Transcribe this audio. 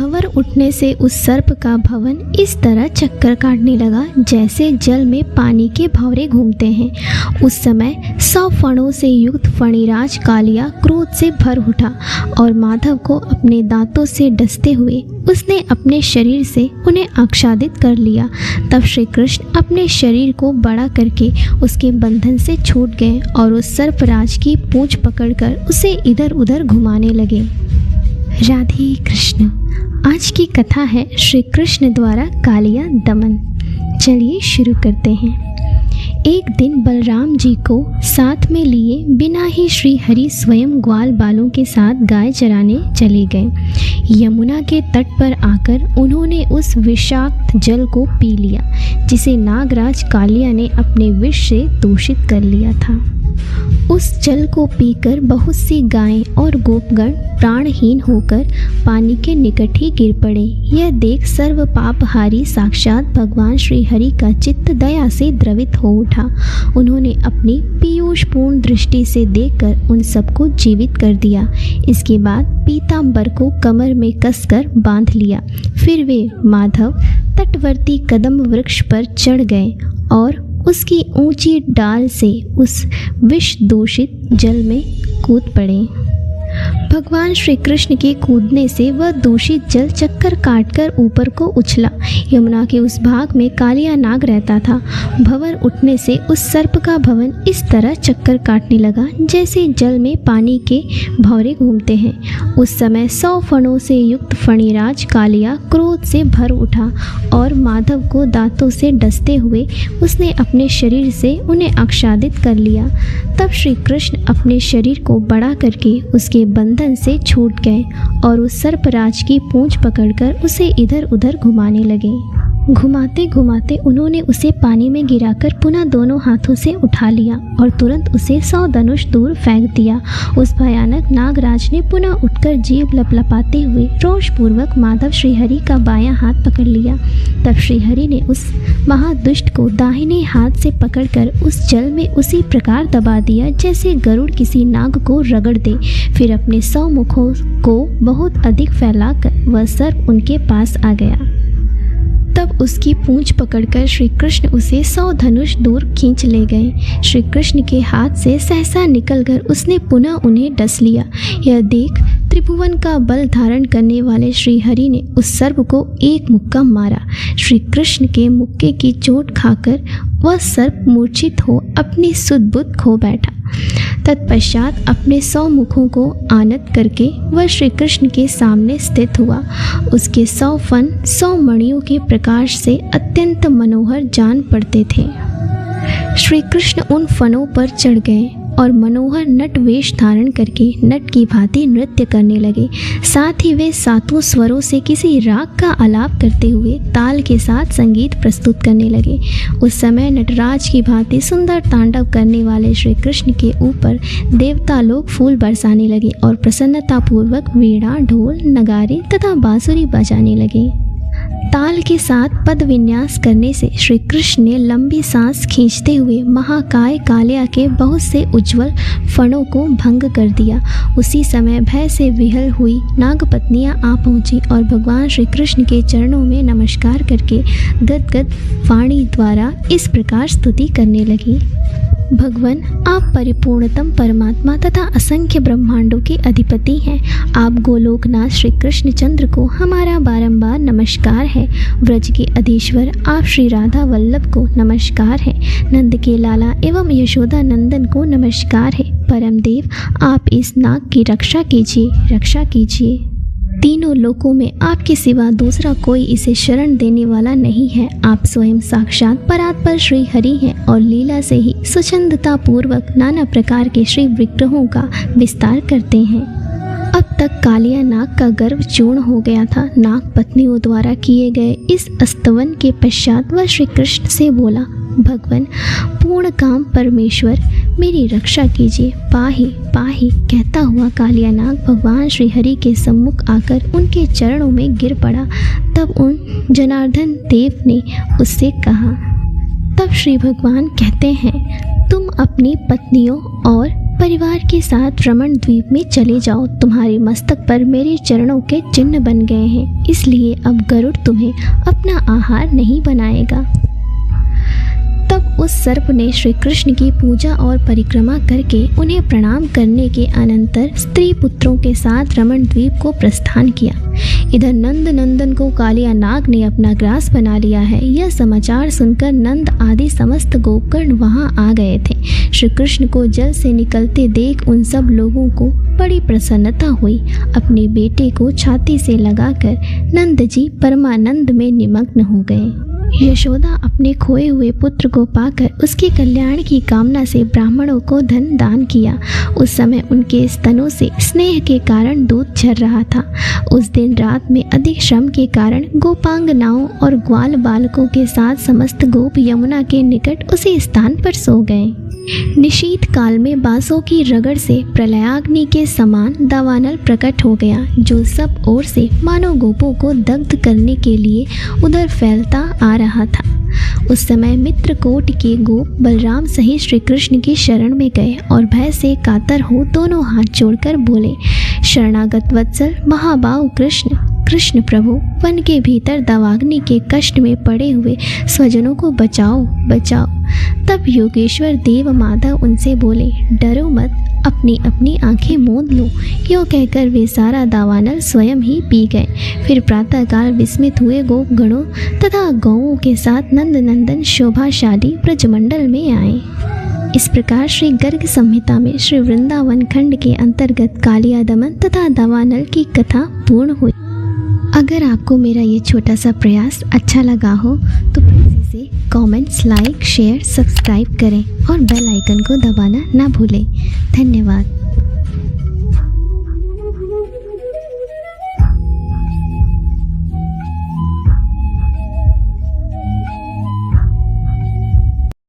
भंवर उठने से उस सर्प का भवन इस तरह चक्कर काटने लगा जैसे जल में पानी के भंवरे घूमते हैं। उस समय 100 फणों से युक्त फणिराज कालिया क्रोध से भर उठा और माधव को अपने दांतों से डसते हुए उसने अपने शरीर से उन्हें आच्छादित कर लिया। तब श्री कृष्ण अपने शरीर को बड़ा करके उसके बंधन से छूट गए और उस सर्पराज की पूंछ पकड़कर उसे इधर उधर घुमाने लगे। राधे कृष्ण। आज की कथा है श्री कृष्ण द्वारा कालिया दमन। चलिए शुरू करते हैं। एक दिन बलराम जी को साथ में लिए बिना ही श्री हरि स्वयं ग्वाल बालों के साथ गाय चराने चले गए। यमुना के तट पर आकर उन्होंने उस विषाक्त जल को पी लिया जिसे नागराज कालिया ने अपने विष से दूषित कर लिया था। उस जल को पीकर बहुत सी गायें और गोपगण प्राणहीन होकर पानी के निकट ही गिर पड़े। यह देख सर्व पापहारी साक्षात भगवान श्री हरि का चित्त दया से द्रवित हो उठा। उन्होंने अपनी पीयूषपूर्ण दृष्टि से देखकर उन सबको जीवित कर दिया। इसके बाद पीतांबर को कमर में कसकर बांध लिया। फिर वे माधव तटवर्ती कदम वृक्ष पर चढ़ गए और उसकी ऊंची डाल से उस विष दूषित जल में कूद पड़े। भगवान श्री कृष्ण के कूदने से वह दूषित जल चक्कर काटकर ऊपर को उछला। यमुना के उस भाग में कालिया नाग रहता था। भंवर उठने से उस सर्प का भवन इस तरह चक्कर काटने लगा जैसे जल में पानी के भंवरे घूमते हैं। उस समय 100 फणों से युक्त फणिराज कालिया क्रोध से भर उठा और माधव को दांतों से डसते हुए उसने अपने शरीर से उन्हें आच्छादित कर लिया। तब श्री कृष्ण अपने शरीर को बड़ा करके उसके बंधन से छूट गए और उस सर्पराज की पूंछ पकड़कर उसे इधर उधर घुमाने लगे। घुमाते घुमाते उन्होंने उसे पानी में गिराकर पुनः दोनों हाथों से उठा लिया और तुरंत उसे 100 धनुष दूर फेंक दिया। उस भयानक नागराज ने पुनः उठकर जीभ लपलपाते हुए रोषपूर्वक माधव श्रीहरि का बायां हाथ पकड़ लिया। तब श्रीहरि ने उस महादुष्ट को दाहिने हाथ से पकड़कर उस जल में उसी प्रकार दबा दिया जैसे गरुड़ किसी नाग को रगड़ दे। फिर अपने 100 मुखों को बहुत अधिक फैलाकर वह सर्प उनके पास आ गया। तब उसकी पूंछ पकड़कर श्री कृष्ण उसे 100 धनुष दूर खींच ले गए। श्री कृष्ण के हाथ से सहसा निकलकर उसने पुनः उन्हें डस लिया। यह देख त्रिभुवन का बल धारण करने वाले श्री हरि ने उस सर्प को एक मुक्का मारा। श्री कृष्ण के मुक्के की चोट खाकर वह सर्प मूर्छित हो अपनी सुध बुध खो बैठा। तत्पश्चात अपने 100 मुखों को आनत करके वह श्री कृष्ण के सामने स्थित हुआ। उसके 100 फन 100 मणियों के प्रकाश से अत्यंत मनोहर जान पड़ते थे। श्री कृष्ण उन फनों पर चढ़ गए और मनोहर नट वेश धारण करके नट की भांति नृत्य करने लगे। साथ ही वे सातों स्वरों से किसी राग का आलाप करते हुए ताल के साथ संगीत प्रस्तुत करने लगे। उस समय नटराज की भांति सुंदर तांडव करने वाले श्री कृष्ण के ऊपर देवता लोग फूल बरसाने लगे और प्रसन्नतापूर्वक वीणा, ढोल, नगारे तथा बांसुरी बजाने लगे। ताल के साथ पद विन्यास करने से श्री कृष्ण ने लंबी सांस खींचते हुए महाकाय कालिया के बहुत से उज्जवल फणों को भंग कर दिया। उसी समय भय से विहल हुई नागपत्नियां आ पहुंची और भगवान श्री कृष्ण के चरणों में नमस्कार करके गदगद वाणी द्वारा इस प्रकार स्तुति करने लगी। भगवान, आप परिपूर्णतम परमात्मा तथा असंख्य ब्रह्मांडों के अधिपति हैं। आप गोलोकनाथ श्री कृष्णचंद्र को हमारा बारंबार नमस्कार है। व्रज के अधीश्वर आप श्री राधा वल्लभ को नमस्कार है। नंद के लाला एवं यशोदा नंदन को नमस्कार है। परम देव, आप इस नाग की रक्षा कीजिए, रक्षा कीजिए। तीनों लोकों में आपके सिवा दूसरा कोई इसे शरण देने वाला नहीं है। आप स्वयं साक्षात परात्पर श्री हरि हैं और लीला से ही स्वच्छंदता पूर्वक नाना प्रकार के श्री विग्रहों का विस्तार करते हैं। अब तक कालिया नाग का गर्व चूर्ण हो गया था। नाग पत्नियों द्वारा किए गए इस स्तवन के पश्चात वह श्री कृष्ण से बोला, भगवान, पूर्ण काम परमेश्वर, मेरी रक्षा कीजिए, पाही पाही। कहता हुआ कालिया नाग भगवान श्री हरि के सम्मुख आकर उनके चरणों में गिर पड़ा। तब उन जनार्दन देव ने उससे कहा। तब श्री भगवान कहते हैं, तुम अपनी पत्नियों और परिवार के साथ रमण द्वीप में चले जाओ। तुम्हारे मस्तक पर मेरे चरणों के चिन्ह बन गए हैं, इसलिए अब गरुड़ तुम्हें अपना आहार नहीं बनाएगा। तब उस सर्प ने श्री कृष्ण की पूजा और परिक्रमा करके उन्हें प्रणाम करने के अनंतर स्त्री पुत्रों के साथ रमण द्वीप को प्रस्थान किया। इधर नंद नंदन को कालिया नाग ने अपना ग्रास बना लिया है, यह समाचार सुनकर नंद आदि समस्त गोपगण वहां आ गए थे। श्री कृष्ण को जल से निकलते देख उन सब लोगों को बड़ी प्रसन्नता हुई। अपने बेटे को छाती से लगाकर नंद जी परमानंद में निमग्न हो गए। यशोदा अपने खोए हुए पुत्र को पाकर उसके कल्याण की कामना से ब्राह्मणों को धन दान किया। उस समय उनके स्तनों से स्नेह के कारण दूध झर रहा था। उस दिन रात में अधिक श्रम के कारण गोपांगनाओं और ग्वाल बालकों के साथ समस्त गोप यमुना के निकट उसी स्थान पर सो गए। निशीत काल में बांसों की रगड़ से प्रलयाग्नि के समान दावानल प्रकट हो गया, जो सब ओर से मानव गोपों को दग्ध करने के लिए उधर फैलता आ रहा था। उस समय मित्रकोट के गोप बलराम सहित श्री कृष्ण की शरण में गए और भय से कातर हो दोनों हाथ जोड़कर बोले, शरणागत वत्सल महाबाहु कृष्ण, कृष्ण प्रभु, वन के भीतर दावाग्नि के कष्ट में पड़े हुए स्वजनों को बचाओ बचाओ। तब योगेश्वर देव माधव उनसे बोले, डरो मत, अपनी अपनी आंखें मूंद लो। यूँ कहकर वे सारा दावानल स्वयं ही पी गए। फिर प्रातःकाल विस्मित हुए गोप गणों तथा गौओं के साथ नंद नंदन शोभाशाली ब्रजमंडल में आए। इस प्रकार श्री गर्ग संहिता में श्री वृंदावन खंड के अंतर्गत कालिया दमन तथा दावानल की कथा पूर्ण हुई। अगर आपको मेरा ये छोटा सा प्रयास अच्छा लगा हो तो प्लीज़ इसे कमेंट्स, लाइक, शेयर, सब्सक्राइब करें और बेल आइकन को दबाना ना भूलें। धन्यवाद।